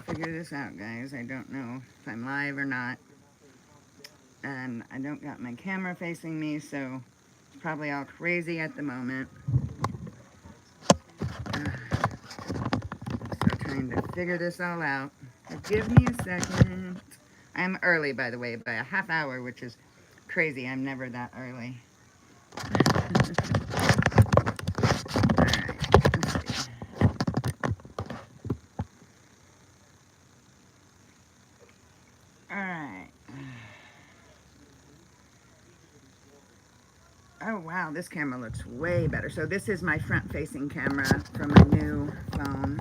figure this out, guys. I don't know if I'm live or not. And I don't got my camera facing me, so it's probably all crazy at the moment. So trying to figure this all out. So give me a second. I'm early, by the way, by a half hour, which is crazy. I'm never that early. Alright. Oh wow, this camera looks way better. So this is my front-facing camera from my new phone.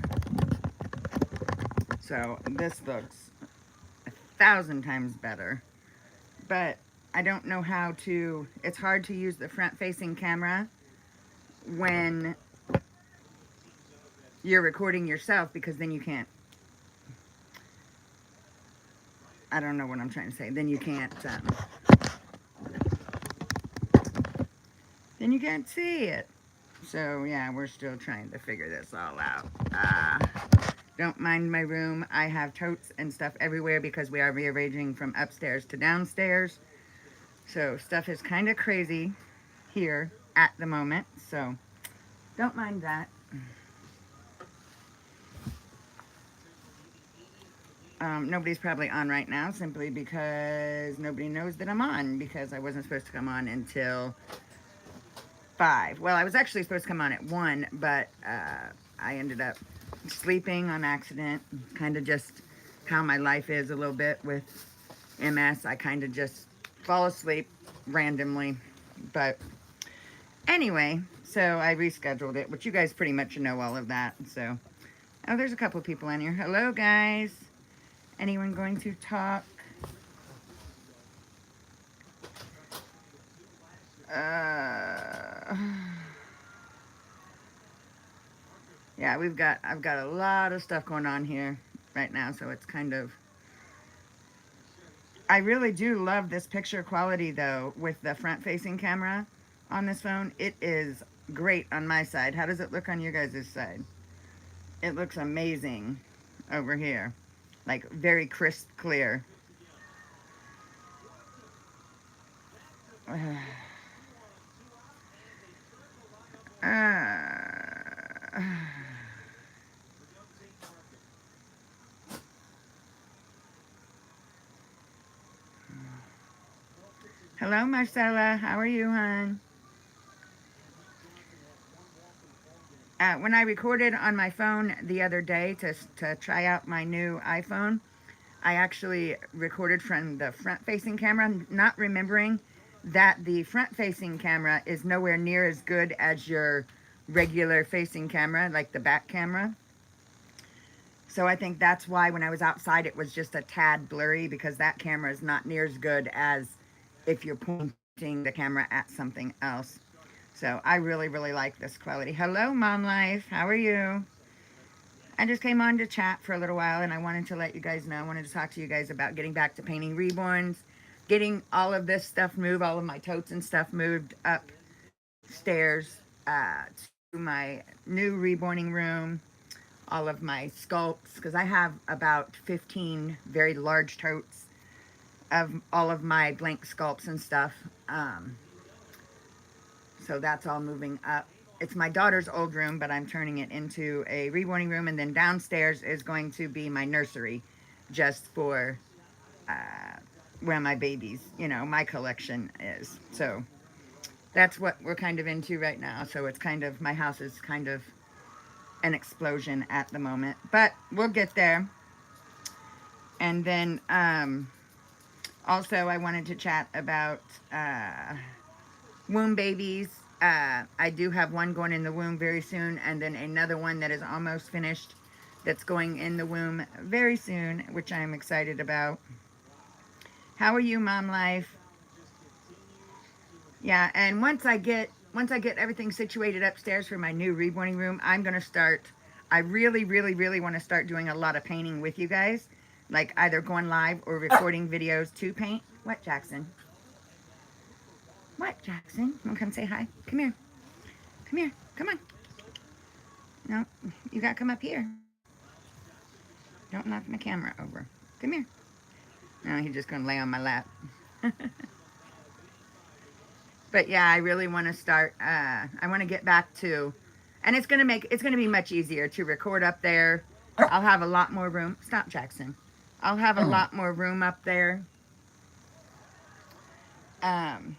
So this looks 1,000 times better. But I don't know how to, it's hard to use the front-facing camera when you're recording yourself, because then you can't, I don't know what I'm trying to say. Then you can't see it. So yeah, we're still trying to figure this all out. Don't mind my room. I have totes and stuff everywhere because we are rearranging from upstairs to downstairs. So stuff is kind of crazy here at the moment. So don't mind that. Nobody's probably on right now simply because nobody knows that I'm on, because I wasn't supposed to come on until 5. Well, I was actually supposed to come on at 1, but I ended up sleeping on accident. Kind of just how my life is a little bit with MS. I kind of just fall asleep randomly. But anyway, so I rescheduled it, which you guys pretty much know all of that. So, oh, there's a couple people in here. Hello, guys. Anyone going to talk? Yeah, I've got a lot of stuff going on here right now, so it's kind of, I really do love this picture quality though with the front facing camera on this phone. It is great on my side. How does it look on your guys' side? It looks amazing over here. Like very crisp clear. Hello, Marcella. How are you, hon? When I recorded on my phone the other day to try out my new iPhone, I actually recorded from the front-facing camera, not remembering that the front-facing camera is nowhere near as good as your regular facing camera, like the back camera. So I think that's why when I was outside it was just a tad blurry, because that camera is not near as good as if you're pointing the camera at something else. So I really, really like this quality. Hello, Mom Life. How are you? I just came on to chat for a little while, and I wanted to let you guys know. I wanted to talk to you guys about getting back to painting Reborns, getting all of this stuff moved, all of my totes and stuff moved upstairs to my new reborning room, all of my sculpts, because I have about 15 very large totes of all of my blank sculpts and stuff. So that's all moving up. It's my daughter's old room, but I'm turning it into a reborning room. And then downstairs is going to be my nursery, just for where my babies, my collection is. So that's what we're kind of into right now. So it's kind of, my house is kind of an explosion at the moment. But we'll get there. And then also I wanted to chat about womb babies. I do have one going in the womb very soon, and then another one that is almost finished that's going in the womb very soon, which I'm excited about. How are you, Mom Life? Yeah, and once I get everything situated upstairs for my new reborning room, I'm gonna start. I really, really, really want to start doing a lot of painting with you guys, like either going live or recording videos to paint. What, Jackson? What, Jackson? You want to come say hi? Come here. Come here. Come on. No, you got to come up here. Don't knock my camera over. Come here. No, he's just going to lay on my lap. But yeah, I really want to start. I want to get back to, and it's going to be much easier to record up there. I'll have a lot more room. Stop, Jackson. I'll have a lot more room up there. Um,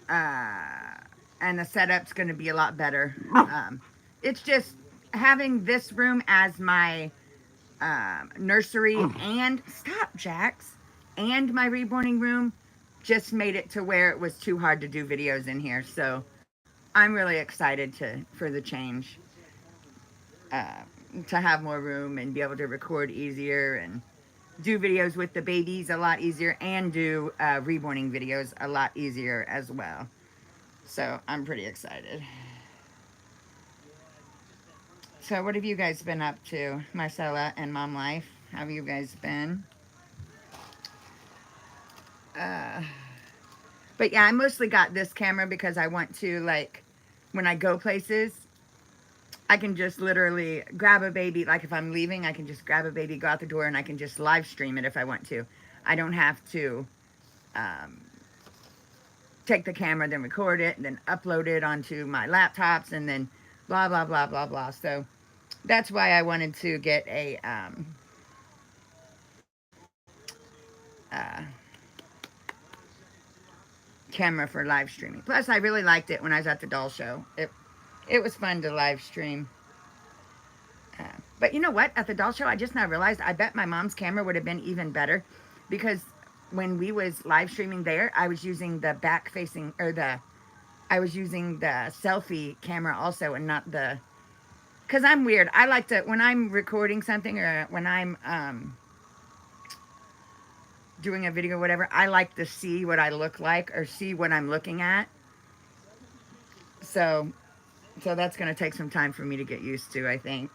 and the setup's going to be a lot better. It's just having this room as my nursery and stop, Jax, and my reborning room just made it to where it was too hard to do videos in here. So I'm really excited for the change, uh, to have more room and be able to record easier and do videos with the babies a lot easier and do reborning videos a lot easier as well. So I'm pretty excited. So what have you guys been up to, Marcella and Mom Life? How have you guys been? But yeah, I mostly got this camera because I want to, like, when I go places, I can just literally grab a baby. Like if I'm leaving, I can just grab a baby, go out the door, and I can just live stream it if I want to. I don't have to take the camera, then record it, and then upload it onto my laptops, and then blah, blah, blah, blah, blah. So that's why I wanted to get a uh, camera for live streaming. Plus, I really liked it when I was at the doll show. It was fun to live stream. But you know what? At the doll show, I just now realized I bet my mom's camera would have been even better because when we was live streaming there, I was using the back facing I was using the selfie camera also and not the, because I'm weird. I like to, when I'm recording something or when I'm doing a video or whatever, I like to see what I look like or see what I'm looking at. So that's going to take some time for me to get used to, I think.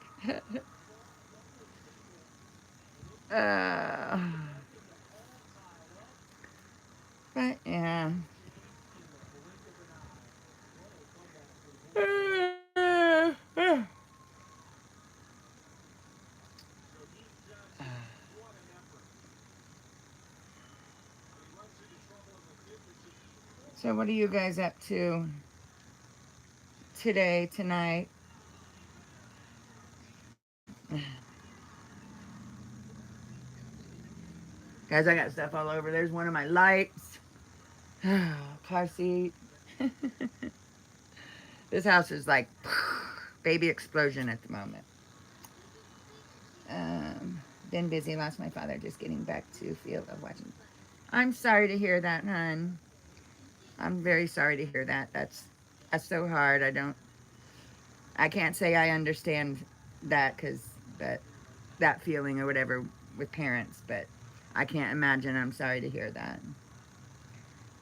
But yeah. So what are you guys up to today, tonight? Guys, I got stuff all over. There's one of my lights. Car seat. This house is like baby explosion at the moment. Been busy. Lost my father. Just getting back to field of watching. I'm sorry to hear that, hon. I'm very sorry to hear that. That's so hard. I can't say I understand that that feeling or whatever with parents, but I can't imagine. I'm sorry to hear that.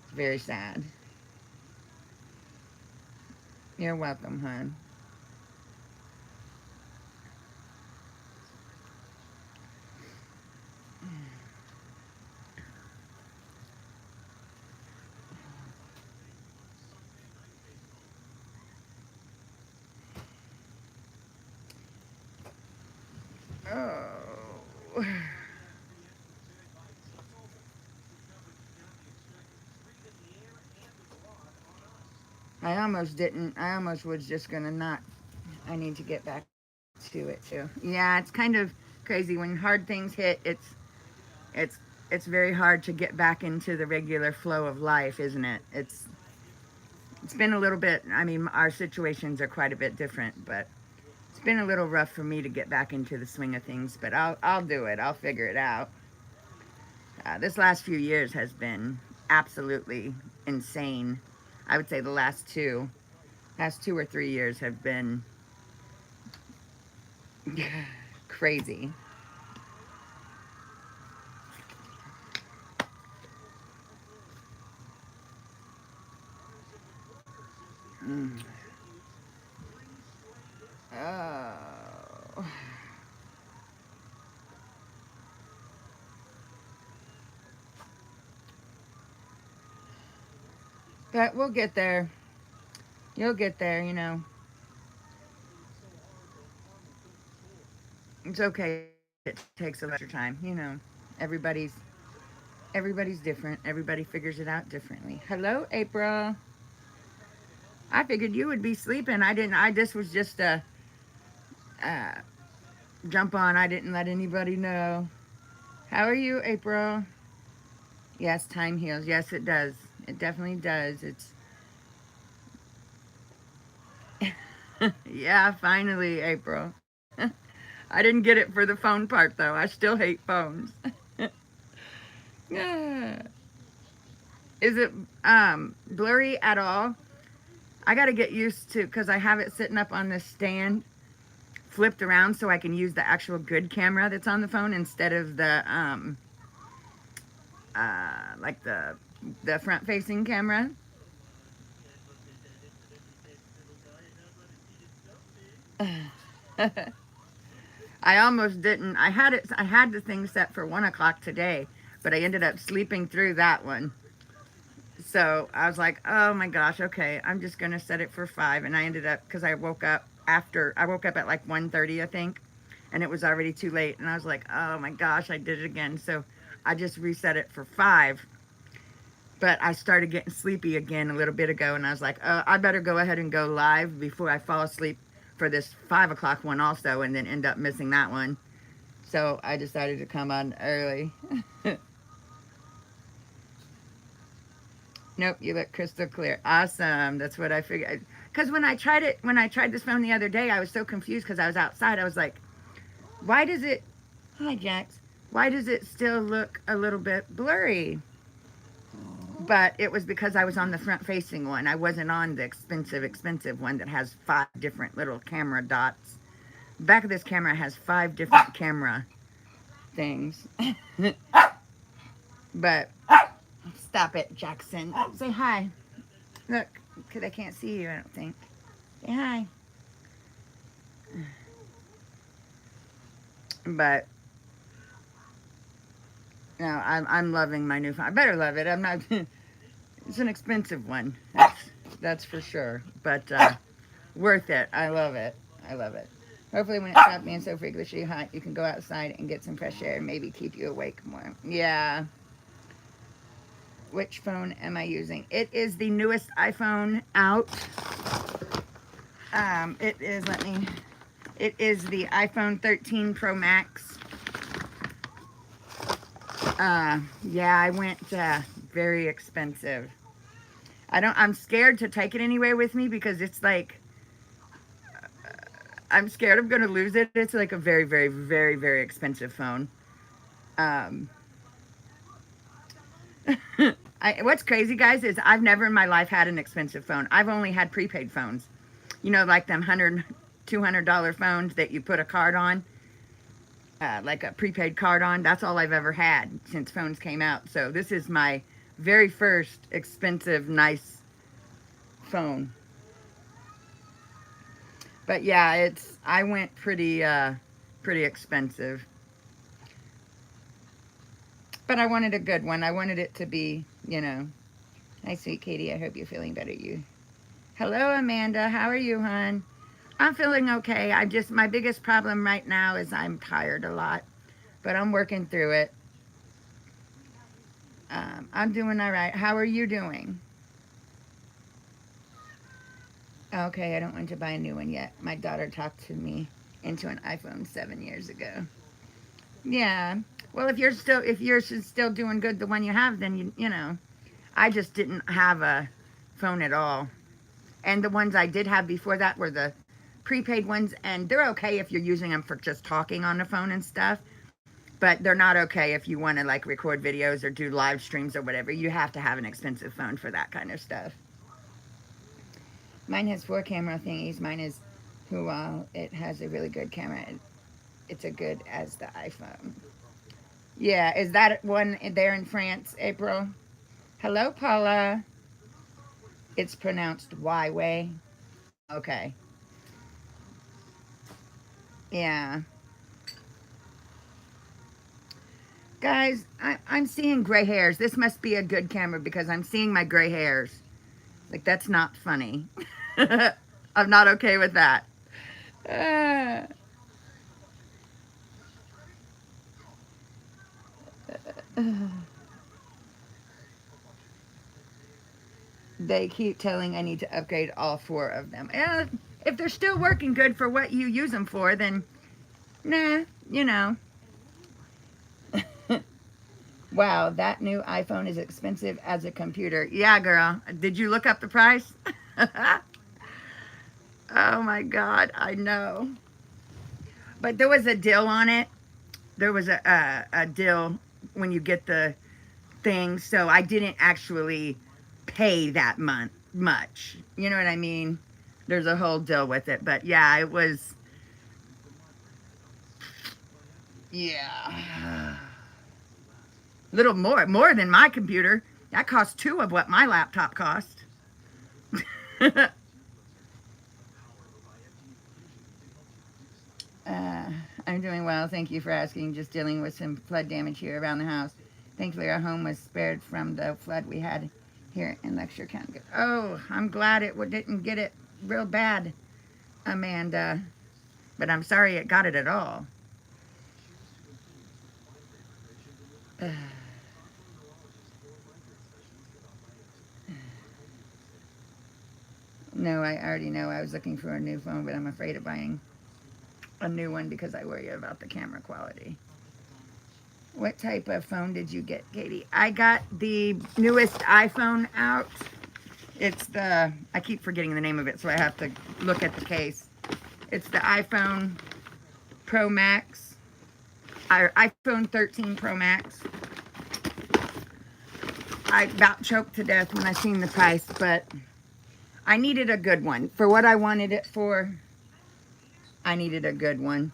It's very sad. You're welcome, hon. Oh. I almost was just gonna not. I need to get back to it too. Yeah, it's kind of crazy when hard things hit. It's very hard to get back into the regular flow of life, isn't it? It's been a little bit. I mean, our situations are quite a bit different, but it's been a little rough for me to get back into the swing of things. But I'll do it. I'll figure it out. This last few years has been absolutely insane. I would say the last 2 or 3 years have been crazy. Oh. But we'll get there. You'll get there, you know. It's okay. It takes a little time. You know, everybody's everybody's different. Everybody figures it out differently. Hello, April. I figured you would be sleeping. I didn't. I This was just a uh, jump on. I didn't let anybody know. How are you, April? Yes, time heals. Yes, it does. It definitely does. It's yeah. Finally, April. I didn't get it for the phone part though. I still hate phones. Yeah. Is it blurry at all? I got to get used to because I have it sitting up on this stand, flipped around so I can use the actual good camera that's on the phone instead of the like the front facing camera. I almost didn't. I had the thing set for 1 o'clock today, but I ended up sleeping through that one. So I was like, oh my gosh, okay, I'm just gonna set it for 5. And I ended up because I woke up at like 1:30, I think, and it was already too late. And I was like, oh my gosh, I did it again. So I just reset it for 5. But I started getting sleepy again a little bit ago, and I was like, oh, I better go ahead and go live before I fall asleep for this 5 o'clock one also, and then end up missing that one. So I decided to come on early. Nope, you look crystal clear. Awesome. That's what I figured. Because when I tried this phone the other day, I was so confused because I was outside. I was like, why does it, hi Jax, why does it still look a little bit blurry? But it was because I was on the front facing one. I wasn't on the expensive one that has 5 different little camera dots. The back of this camera has 5 different camera things. But stop it, Jackson. Say hi. Look, because I can't see you, I don't think. Say hi. But no, I'm loving my new phone. I better love it. I'm not. It's an expensive one. That's for sure. But worth it. I love it. I love it. Hopefully, when it stops being so freakishly hot, you can go outside and get some fresh air and maybe keep you awake more. Yeah. Which phone am I using? It is the newest iPhone out. It is the iPhone 13 Pro Max. Yeah, I went very expensive. I'm scared to take it anywhere with me because it's like, I'm scared I'm going to lose it. It's like a very, very, very, very expensive phone. What's crazy, guys, is I've never in my life had an expensive phone. I've only had prepaid phones. You know, like them $100, $200 phones that you put a card on. Like a prepaid card on. That's all I've ever had since phones came out. So this is my very first expensive, nice phone. But yeah, I went pretty expensive. But I wanted a good one. I wanted it to be, you know. Hi, sweet Katie. I hope you're feeling better. Hello, Amanda. How are you, hon? I'm feeling okay. My biggest problem right now is I'm tired a lot. But I'm working through it. I'm doing all right. How are you doing? Okay, I don't want to buy a new one yet. My daughter talked to me into an iPhone 7 years ago. Yeah. Well, if yours is still doing good, the one you have, then you know. I just didn't have a phone at all. And the ones I did have before that were the prepaid ones, and they're okay if you're using them for just talking on the phone and stuff. But they're not okay if you want to like record videos or do live streams or whatever. You have to have an expensive phone for that kind of stuff. Mine has 4 camera thingies. Mine is it has a really good camera. It's as good as the iPhone. Yeah, is that one there in France, April? Hello, Paula. It's pronounced Huawei. Okay. Yeah. Guys, I'm seeing gray hairs. This must be a good camera because I'm seeing my gray hairs. Like, that's not funny. I'm not okay with that. They keep telling I need to upgrade all 4 of them. And if they're still working good for what you use them for, then nah, you know. Wow, that new iPhone is expensive as a computer. Yeah, girl. Did you look up the price? Oh my God, I know. But there was a deal on it. There was a deal when you get the thing, so I didn't actually pay that much. You know what I mean? There's a whole deal with it, but yeah, it was, yeah, little more than my computer. That cost 2 of what my laptop cost. Uh, I'm doing well. Thank you for asking. Just dealing with some flood damage here around the house. Thankfully, our home was spared from the flood we had here in Lecture County. Oh, I'm glad it didn't get it real bad, Amanda. But I'm sorry it got it at all. No, I already know. I was looking for a new phone, but I'm afraid of buying a new one because I worry about the camera quality. What type of phone did you get, Katie? I got the newest iPhone out. It's the, I keep forgetting the name of it, so I have to look at the case. It's the iPhone Pro Max, or iPhone 13 Pro Max. I about choked to death when I seen the price, but I needed a good one. For what I wanted it for, I needed a good one.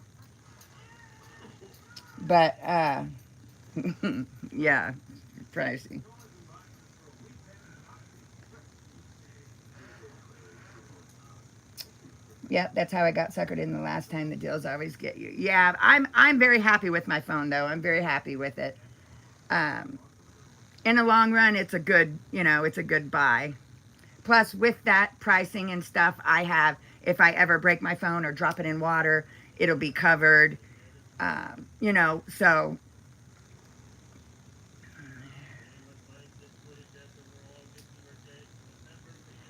But, yeah, pricey. Yep, that's how I got suckered in the last time. The deals always get you. Yeah, I'm very happy with my phone though. I'm very happy with it. In the long run, it's a good, it's a good buy. Plus, with that pricing and stuff, I have, if I ever break my phone or drop it in water, it'll be covered. So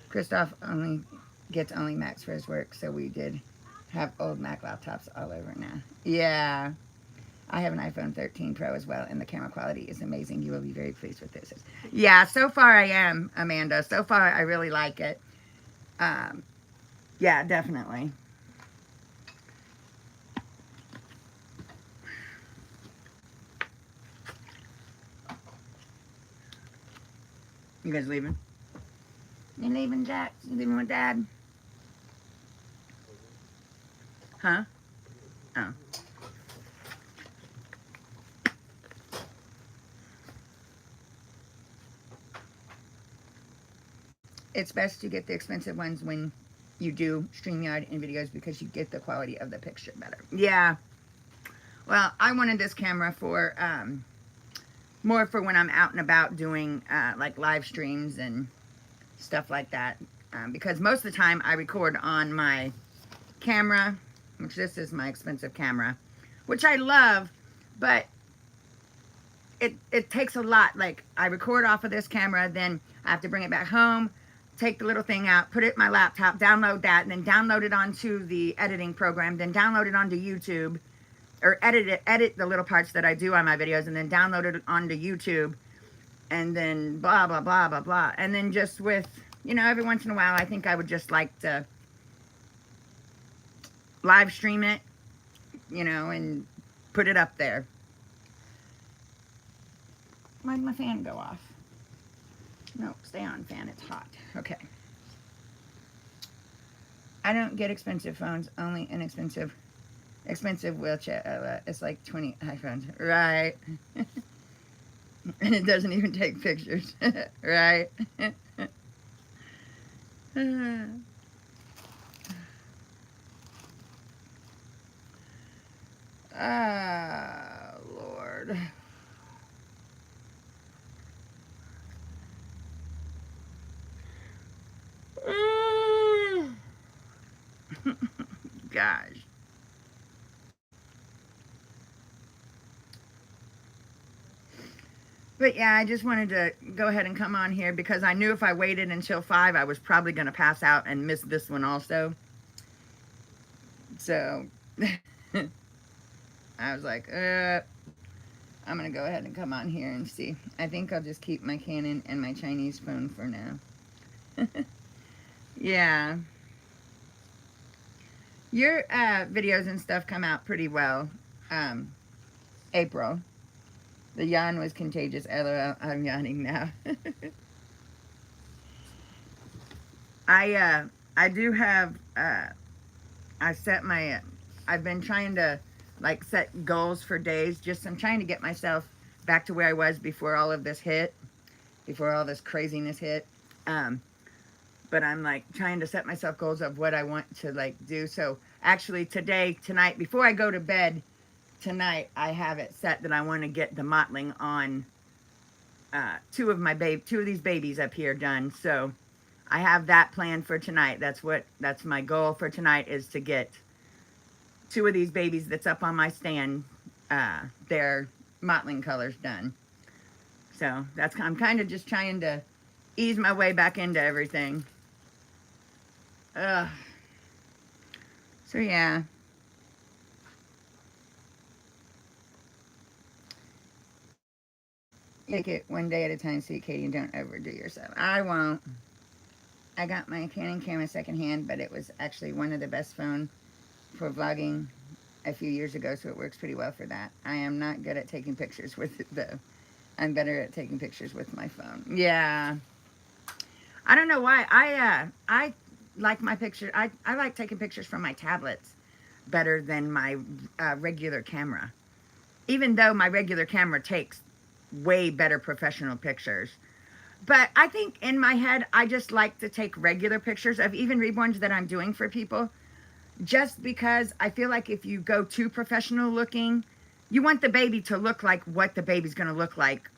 Christoph gets only Macs for his work, so we did have old Mac laptops all over now. Yeah. I have an iPhone 13 Pro as well, and the camera quality is amazing. You will be very pleased with this. Yeah, so far I am, Amanda. So far I really like it. Yeah, definitely. You guys leaving? You leaving, Jack? You leaving with Dad? Huh? Oh. It's best to get the expensive ones when you do StreamYard and videos because you get the quality of the picture better. Yeah. Well, I wanted this camera for more for when I'm out and about doing like live streams and stuff like that. Because most of the time I record on my camera, which this is my expensive camera, which I love, but it takes a lot. Like I record off of this camera, then I have to bring it back home, take the little thing out, put it in my laptop, download that, and then download it onto the editing program, then download it onto YouTube, or edit the little parts that I do on my videos, and then download it onto YouTube, and then blah, blah, blah, blah, blah. And then just with, every once in a while, I think I would just like to live stream it, and put it up there. Why'd my fan go off? No, stay on, fan. It's hot. Okay. I don't get expensive phones, only inexpensive. Expensive wheelchair. It's like 20 iPhones. Right. And it doesn't even take pictures. Right. Ah, Lord. Gosh. But yeah, I just wanted to go ahead and come on here because I knew if I waited until 5, I was probably going to pass out and miss this one also. So I was like, I'm going to go ahead and come on here and see. I think I'll just keep my Canon and my Chinese phone for now. Yeah. Your videos and stuff come out pretty well. April. The yawn was contagious. LOL. I'm yawning now. I do have I've been trying to like set goals for days. Just I'm trying to get myself back to where I was before all of this hit, before all this craziness hit. But I'm like trying to set myself goals of what I want to like do. So actually tonight, before I go to bed tonight, I have it set that I want to get the mottling on two of these babies up here done. So I have that planned for tonight. That's my goal for tonight, is to get 2 of these babies that's up on my stand, their mottling colors done. So I'm kind of just trying to ease my way back into everything. So yeah. Take it one day at a time, sweet Katie, and don't overdo yourself. I won't. I got my Canon camera secondhand, but it was actually one of the best phones for vlogging a few years ago, so it works pretty well for that. I am not good at taking pictures with it, though. I'm better at taking pictures with my phone. Yeah. I don't know why. I like my picture. I like taking pictures from my tablets better than my regular camera. Even though my regular camera takes way better professional pictures. But I think in my head, I just like to take regular pictures of even reborns that I'm doing for people. Just because I feel like if you go too professional looking, you want the baby to look like what the baby's going to look like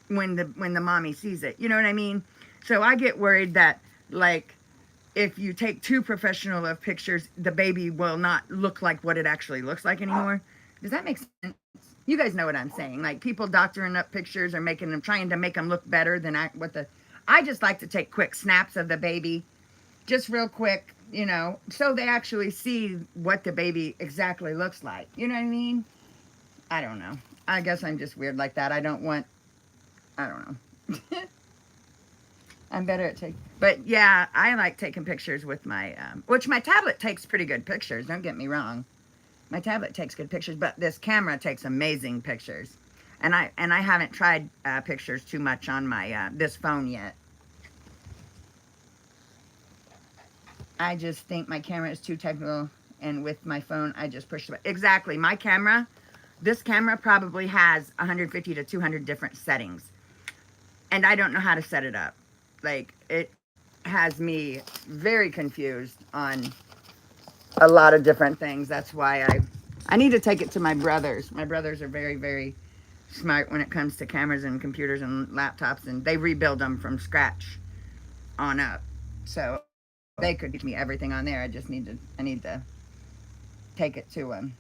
when the mommy sees it. You know what I mean? So I get worried that, like, if you take too professional of pictures, the baby will not look like what it actually looks like anymore. Does that make sense? You guys know what I'm saying. Like, people doctoring up pictures or trying to make them look better than I just like to take quick snaps of the baby, just real quick, you know, so they actually see what the baby exactly looks like. You know what I mean? I don't know. I guess I'm just weird like that. I don't know. I'm better at but yeah, I like taking pictures with my, which my tablet takes pretty good pictures. Don't get me wrong. My tablet takes good pictures, but this camera takes amazing pictures. And I haven't tried pictures too much on my this phone yet. I just think my camera is too technical, and with my phone, I just push it. Exactly. My camera, this camera probably has 150 to 200 different settings. And I don't know how to set it up. Like, it has me very confused on a lot of different things. That's why I need to take it to my brothers. My brothers are very, very smart when it comes to cameras and computers and laptops, and they rebuild them from scratch on up. So they could teach me everything on there. I need to take it to them.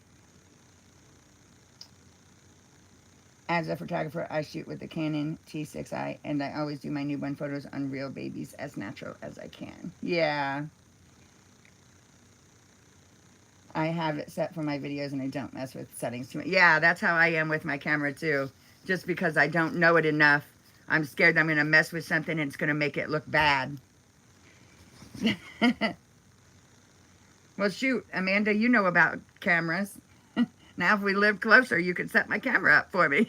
As a photographer, I shoot with the Canon T6i, and I always do my newborn photos on real babies as natural as I can. Yeah. I have it set for my videos, and I don't mess with settings too much. Yeah, that's how I am with my camera, too. Just because I don't know it enough, I'm scared I'm going to mess with something and it's going to make it look bad. Well, shoot, Amanda, you know about cameras. Now, if we lived closer, you could set my camera up for me.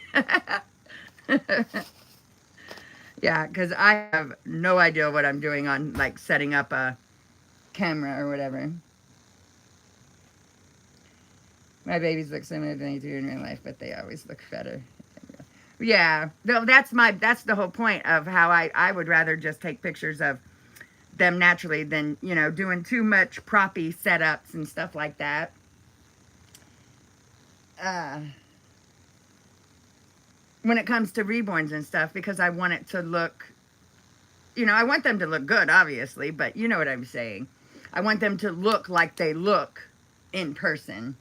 Yeah, because I have no idea what I'm doing on, like, setting up a camera or whatever. My babies look similar than they do in real life, but they always look better. Yeah, that's the whole point of how I would rather just take pictures of them naturally than, you know, doing too much proppy setups and stuff like that. When it comes to reborns and stuff, because I want it to look, you know, I want them to look good, obviously, but you know what I'm saying. I want them to look like they look in person.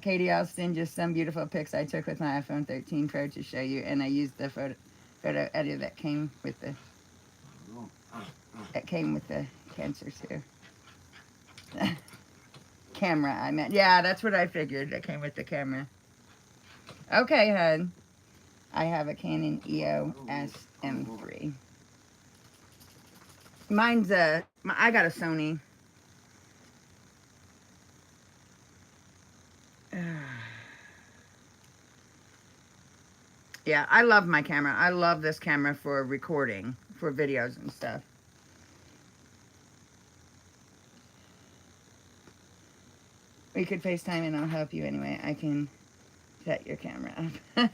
Katie, I'll send you some beautiful pics I took with my iPhone 13 Pro to show you, and I used the photo editor that came with the cancer too. Camera, I meant. Yeah, that's what I figured. That came with the camera. Okay, hon. I have a Canon EOS M3. Mine's I got a Sony. Yeah, I love my camera. I love this camera for recording, for videos and stuff. We could FaceTime and I'll help you anyway. I can set your camera up.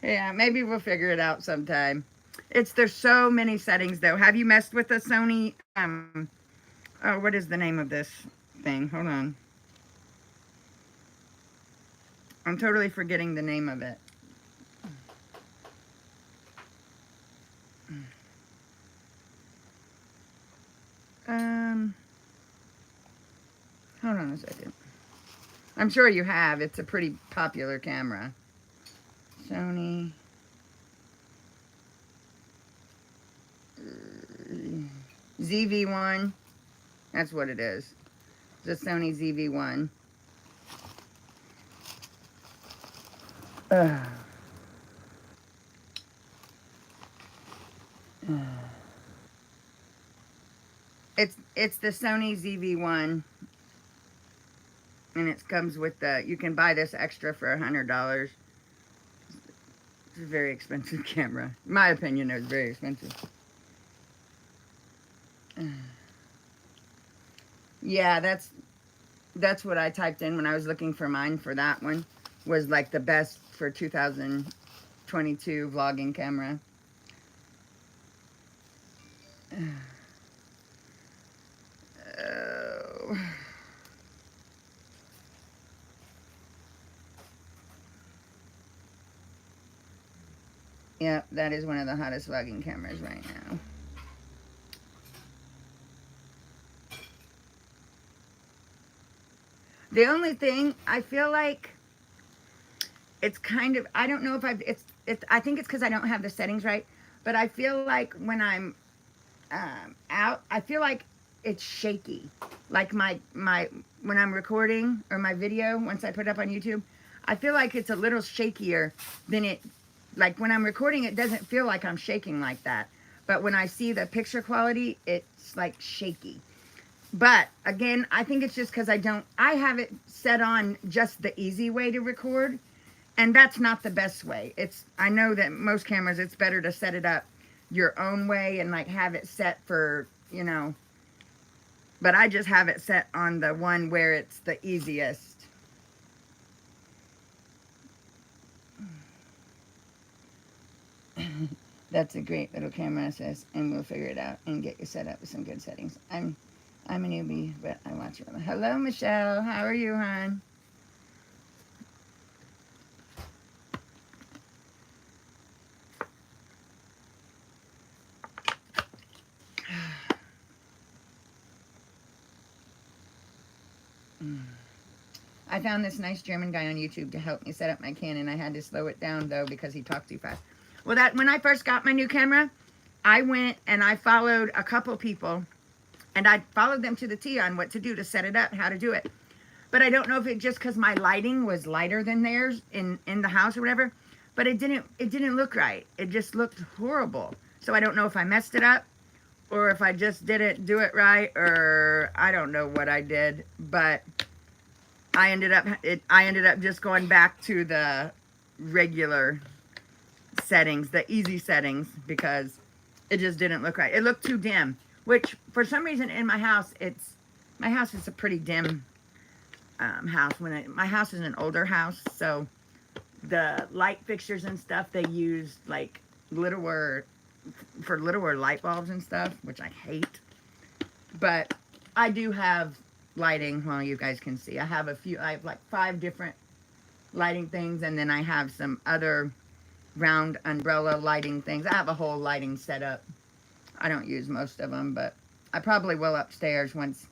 Yeah, maybe we'll figure it out sometime. There's so many settings though. Have you messed with the Sony, oh, what is the name of this thing? Hold on. I'm totally forgetting the name of it. Hold on a second. I'm sure you have. It's a pretty popular camera. Sony. ZV-1. That's what it is. The Sony ZV-1. It's the Sony ZV-1, and it comes with you can buy this extra for $100. It's a very expensive camera. In my opinion, it's very expensive. Yeah, that's what I typed in when I was looking for mine for that one. Was like the best for 2022 vlogging camera. Yeah, that is one of the hottest vlogging cameras right now. The only thing, I feel like it's kind of, I don't know if I think it's because I don't have the settings right, but I feel like when I'm out, I feel like it's shaky. Like when I'm recording or my video, once I put it up on YouTube, I feel like it's a little shakier than it, like when I'm recording, it doesn't feel like I'm shaking like that. But when I see the picture quality, it's like shaky. But again, I think it's just because I have it set on just the easy way to record. And that's not the best way. I know that most cameras, it's better to set it up your own way and like have it set for, but I just have it set on the one where it's the easiest. That's a great little camera, sis, and we'll figure it out and get you set up with some good settings. I'm a newbie, but I watch it. Hello, Michelle. How are you, hon? I found this nice German guy on YouTube to help me set up my Canon. I had to slow it down, though, because he talked too fast. Well, when I first got my new camera, I went and I followed a couple people, and I followed them to the T on what to do to set it up, how to do it. But I don't know if it just because my lighting was lighter than theirs in the house or whatever, but it didn't look right. It just looked horrible. So I don't know if I messed it up or if I just didn't do it right, or I don't know what I did, but I ended up just going back to the regular settings, the easy settings, because it just didn't look right. It looked too dim, which for some reason in my house, my house is a pretty dim house. My house is an older house, so the light fixtures and stuff, they use like littler light bulbs and stuff, which I hate. But I do have lighting. Well, you guys can see I have like 5 different lighting things, and then I have some other round umbrella lighting things. I have a whole lighting setup. I don't use most of them, but I probably will upstairs once.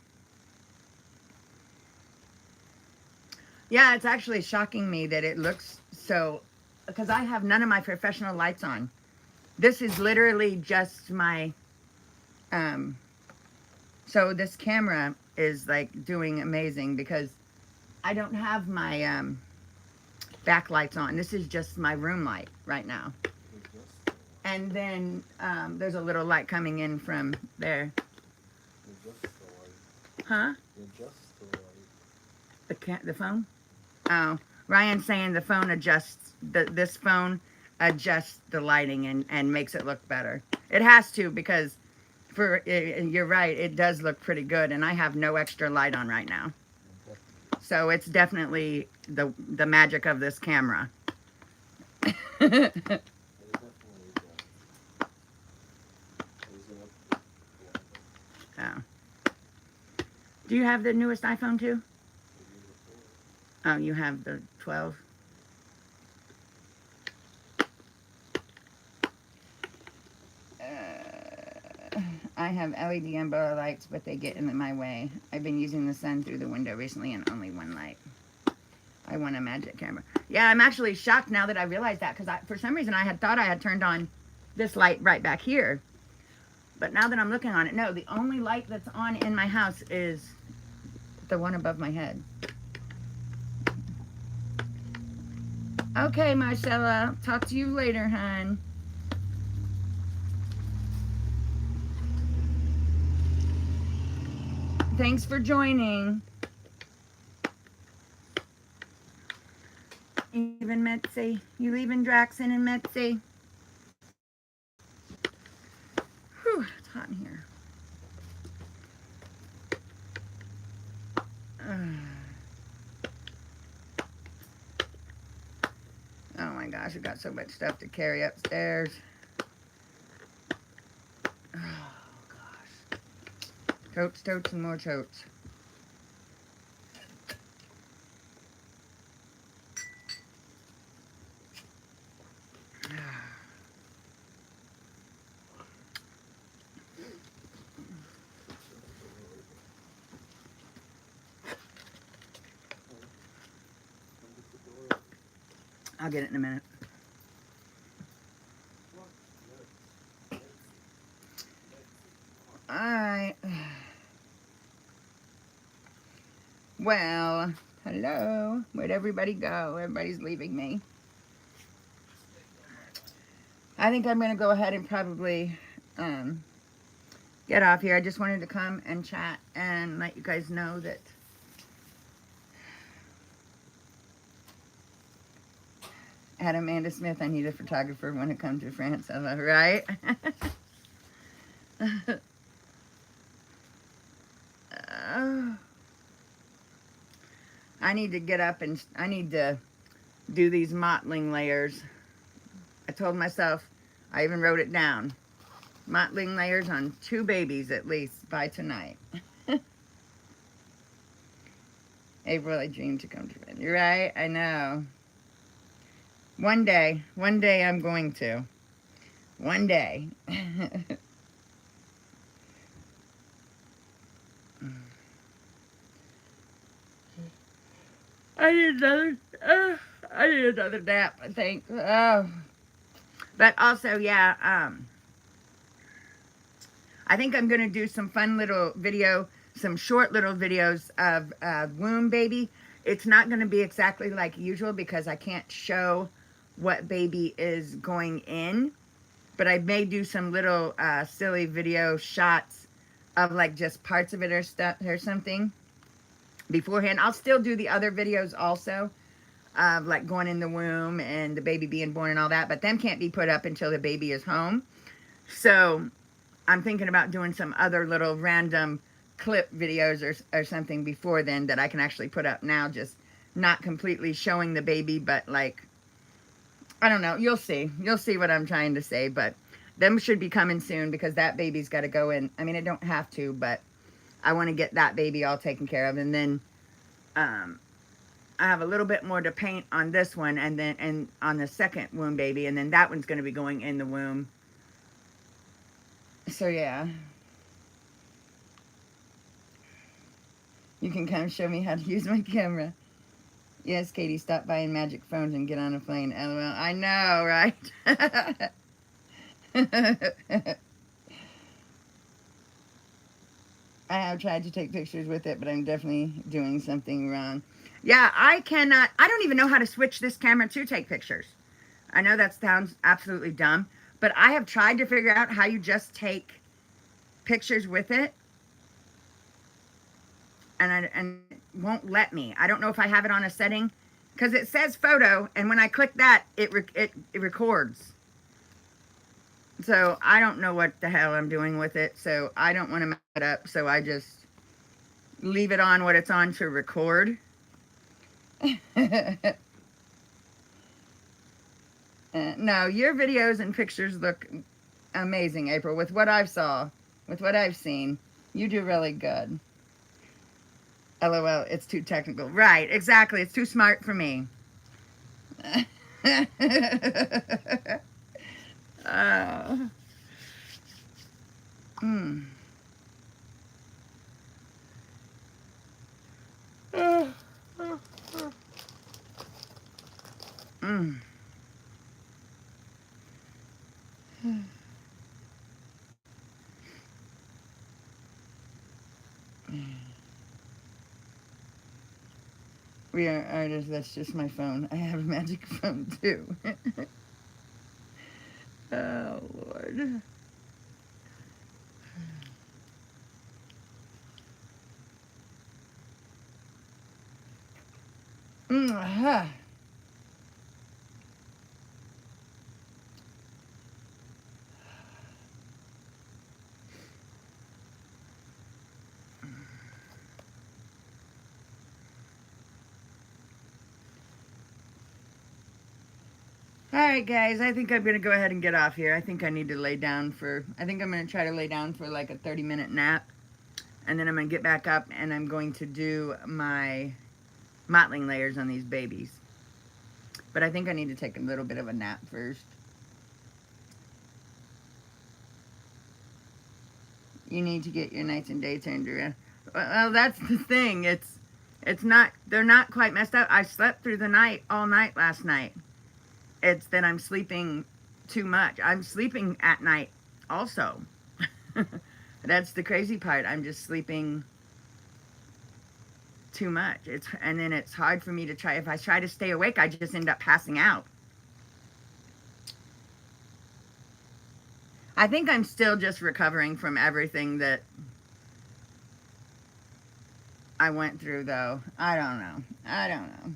Yeah, it's actually shocking me that it looks so, because I have none of my professional lights on. This is literally just my, um, so this camera is like doing amazing because I don't have my backlights on. This is just my room light right now. And then there's a little light coming in from there. Huh? The phone? Oh, Ryan's saying the phone adjusts, this phone adjusts the lighting and makes it look better. It has to because you're right, it does look pretty good and I have no extra light on right now. So it's definitely the magic of this camera. Oh. Do you have the newest iPhone too? Oh, you have the 12? I have LED umbrella lights, but they get in my way. I've been using the sun through the window recently and only one light. I want a magic camera. Yeah, I'm actually shocked now that I realized that because for some reason I had thought I had turned on this light right back here. But now that I'm looking on it, no, the only light that's on in my house is the one above my head. Okay, Marcella. Talk to you later, hon. Thanks for joining. Even Mitzi. You leaving Draxon and Mitzi? Whew, it's hot in here. Oh my gosh, I've got so much stuff to carry upstairs. Oh gosh. Totes, totes, and more totes. I'll get it in a minute. Alright. Well, hello. Where'd everybody go? Everybody's leaving me. I think I'm going to go ahead and probably get off here. I just wanted to come and chat and let you guys know that at Amanda Smith, I need a photographer when it comes to France, right? I need to get up and I need to do these mottling layers. I told myself, I even wrote it down, mottling layers on 2 babies at least by tonight. April, I dream to come to bed. You're right, I know. One day I'm going to. One day. I need another nap, I think. Oh. But also, yeah, I think I'm going to do some fun little video, some short little videos of womb baby. It's not going to be exactly like usual because I can't show what baby is going in. But I may do some little silly video shots of like just parts of it or stuff or something beforehand. I'll still do the other videos also of like going in the womb and the baby being born and all that. But them can't be put up until the baby is home. So I'm thinking about doing some other little random clip videos or something before then that I can actually put up now, just not completely showing the baby, but like, I don't know, you'll see what I'm trying to say, but them should be coming soon because that baby's got to go in. I mean, it don't have to, but I want to get that baby all taken care of. And then I have a little bit more to paint on this one and on the second womb baby, and then that one's going to be going in the womb. So yeah, you can come show me how to use my camera. Yes, Katie, stop buying magic phones and get on a plane. LOL. I know, right? I have tried to take pictures with it, but I'm definitely doing something wrong. Yeah, I cannot. I don't even know how to switch this camera to take pictures. I know that sounds absolutely dumb, but I have tried to figure out how you just take pictures with it, and it won't let me. I don't know if I have it on a setting, because it says photo, and when I click that, it records. So I don't know what the hell I'm doing with it. So I don't want to mess it up. So I just leave it on what it's on to record. No, your videos and pictures look amazing, April. With what I've saw, with what I've seen, you do really good. LOL, it's too technical. Right, exactly. It's too smart for me. uh, mm. Mm. We are artists. That's just my phone. I have a magic phone too. Oh, Lord. Mm-hmm. All right, guys, I think I'm going to go ahead and get off here. I think I need to lay down I think I'm going to try to lay down for like a 30-minute nap. And then I'm going to get back up and I'm going to do my mottling layers on these babies. But I think I need to take a little bit of a nap first. You need to get your nights and days turned around. Well, that's the thing. They're not quite messed up. I slept through the night all night last night. It's that I'm sleeping too much. I'm sleeping at night also. That's the crazy part. I'm just sleeping too much. And then it's hard for me to try. If I try to stay awake, I just end up passing out. I think I'm still just recovering from everything that I went through, though. I don't know. I don't know.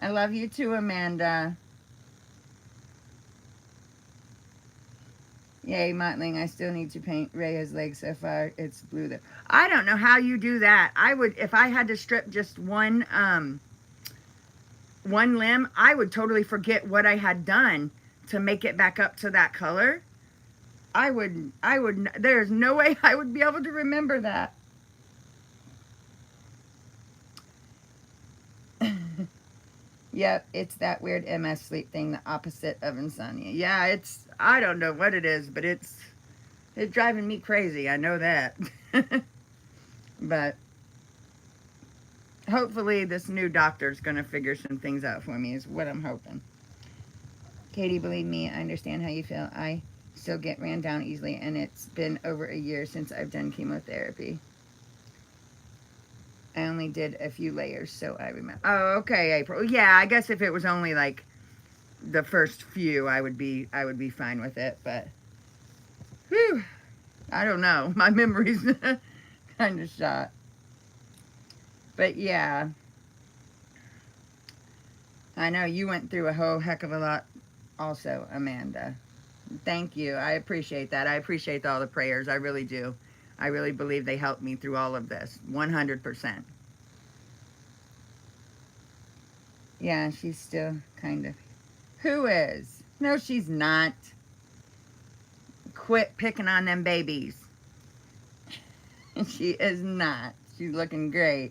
I love you too, Amanda. Yay, mottling. I still need to paint Rhea's legs so far. It's blue though. I don't know how you do that. I would, if I had to strip just one limb, I would totally forget what I had done to make it back up to that color. There's no way I would be able to remember that. Yep, it's that weird MS sleep thing, the opposite of insomnia. Yeah, I don't know what it is, but it's driving me crazy. I know that. But hopefully this new doctor's going to figure some things out for me is what I'm hoping. Katie, believe me, I understand how you feel. I still get ran down easily, and it's been over a year since I've done chemotherapy. I only did a few layers, so I remember. Oh, okay, April. Yeah, I guess if it was only like the first few, I would be fine with it. But, whew, I don't know. My memory's kind of shot. But yeah, I know you went through a whole heck of a lot, also, Amanda. Thank you. I appreciate that. I appreciate all the prayers. I really do. I really believe they helped me through all of this. 100%. Yeah, she's still kind of. Who is? No, she's not. Quit picking on them babies. She is not. She's looking great.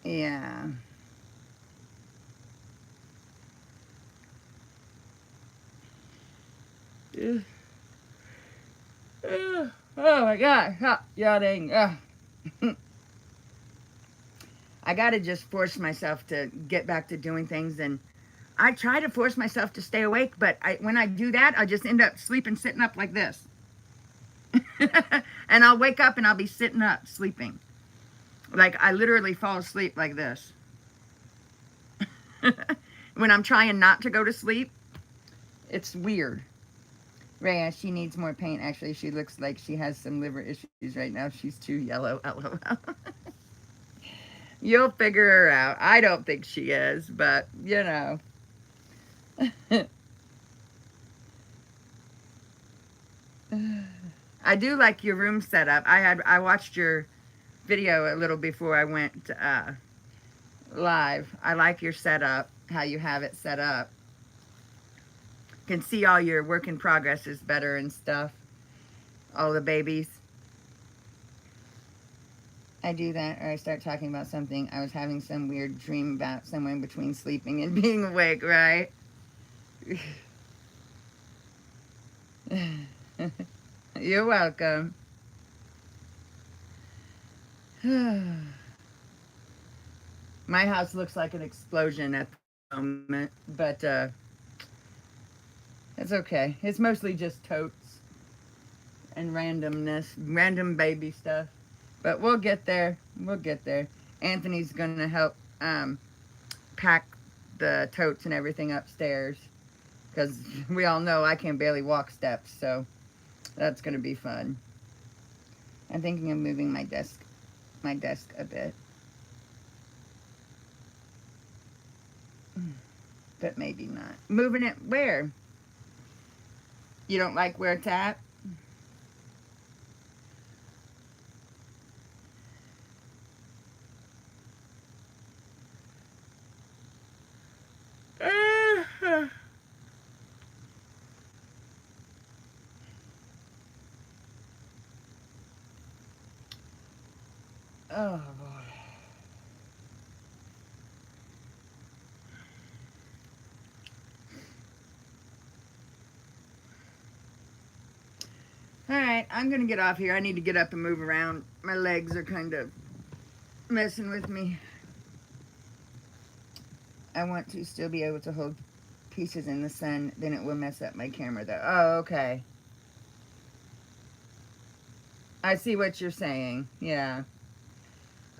Yeah. Oh my God, stop yawning. Ugh. I gotta just force myself to get back to doing things, and I try to force myself to stay awake, but when I do that, I just end up sleeping, sitting up like this. And I'll wake up and I'll be sitting up, sleeping. Like I literally fall asleep like this. When I'm trying not to go to sleep, it's weird. Rhea, she needs more paint. Actually, she looks like she has some liver issues right now. She's too yellow. LOL. You'll figure her out. I don't think she is, but you know. I do like your room setup. I watched your video a little before I went live. I like your setup, how you have it set up. Can see all your work in progress is better and stuff. All the babies. I do that, or I start talking about something. I was having some weird dream about someone between sleeping and being awake, right? You're welcome. My house looks like an explosion at the moment, but it's okay. It's mostly just totes and randomness, random baby stuff. But we'll get there. We'll get there. Anthony's going to help pack the totes and everything upstairs, because we all know I can barely walk steps, so that's going to be fun. I'm thinking of moving my desk a bit. But maybe not. Moving it where? You don't like where it's at? Oh, boy. Alright, I'm going to get off here. I need to get up and move around. My legs are kind of messing with me. I want to still be able to hold pieces in the sun. Then it will mess up my camera, though. Oh, okay. I see what you're saying. Yeah.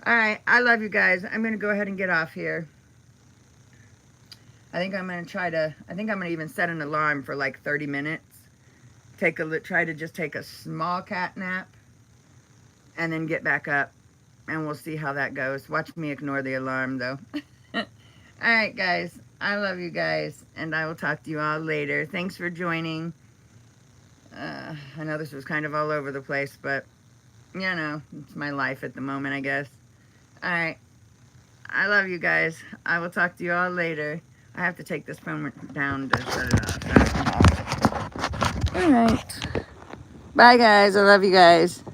Alright, I love you guys. I'm going to go ahead and get off here. I think I'm going to even set an alarm for like 30 minutes. Try to just take a small cat nap and then get back up, and we'll see how that goes. Watch me ignore the alarm, though. Alright, guys. I love you guys, and I will talk to you all later. Thanks for joining. I know this was kind of all over the place, but, you know, it's my life at the moment, I guess. Alright. I love you guys. I will talk to you all later. I have to take this phone down to shut it off. Alright. Bye, guys. I love you guys.